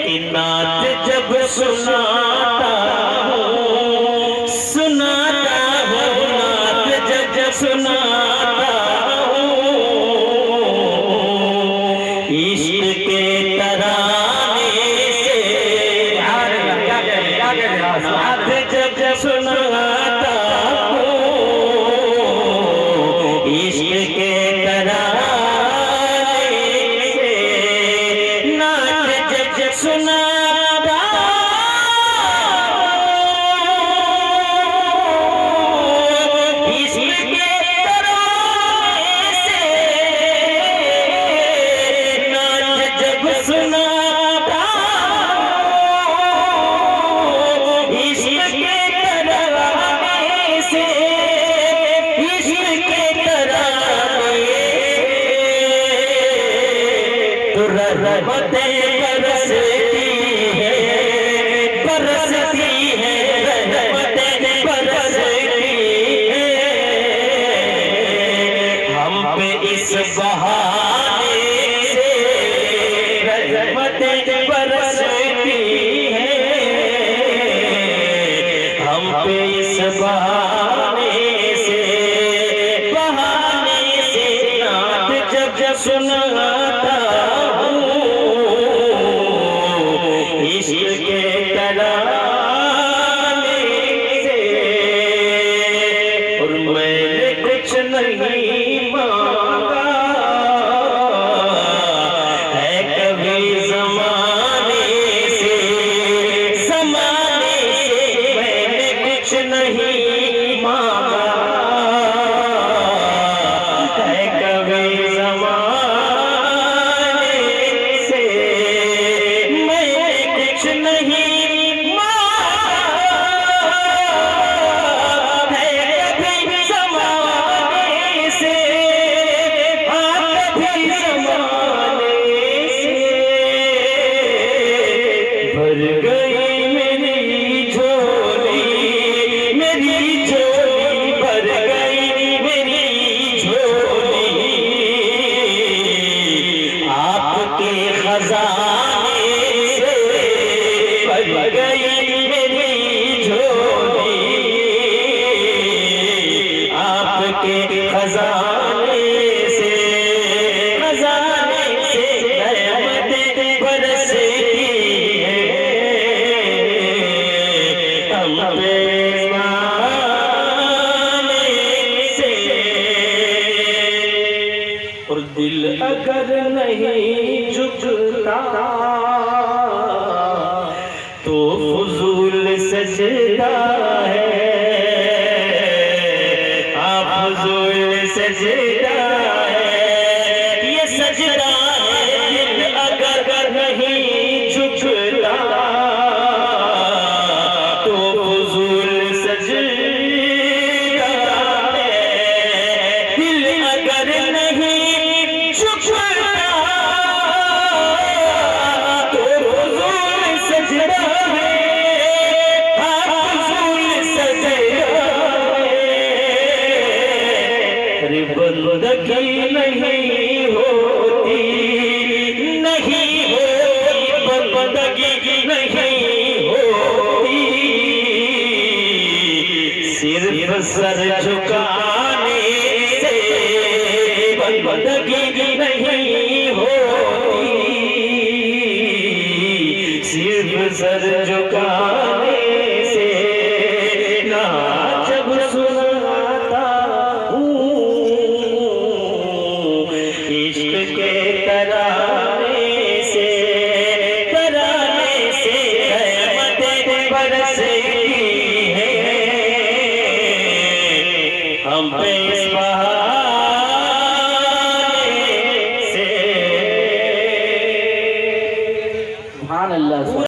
नात जब सुनाता हूँ नात जब सुनाता हूँ इश्क के तराने से नात जब सुनाता हूँ इश्क के तराने से नात जब सुनाता रहमतें बरसती है रहमतें बरसती है हम पे इस बहाने से रहमतें बरसती है हम पे इस बहाने से नात जब सुनाता इश्क के तराने से और मैंने कुछ नहीं मांगा है कभी ज़माने से मैंने कुछ नहीं मांगा है कभी भर गई मेरी झोली भर गई मेरी झोली आपके खजाने से भर गई मेरी झोली आपके खजाने से रहमतें बरसती और दिल अगर नहीं झुकता तो फुजूल सजदा है आप फुजूल सजदा है ये सजदा है दिल अगर नहीं झुकता तो फुजूल सजदा है दिल अगर नहीं बंदगी नहीं होती बंदगी नहीं होती सिर्फ सर झुकाने से बंदगी नहीं होती सिर्फ सर झुकाने से ना जब सुनाता इश्क के तराने से रहमतें बरसती है हम पे इस बहाने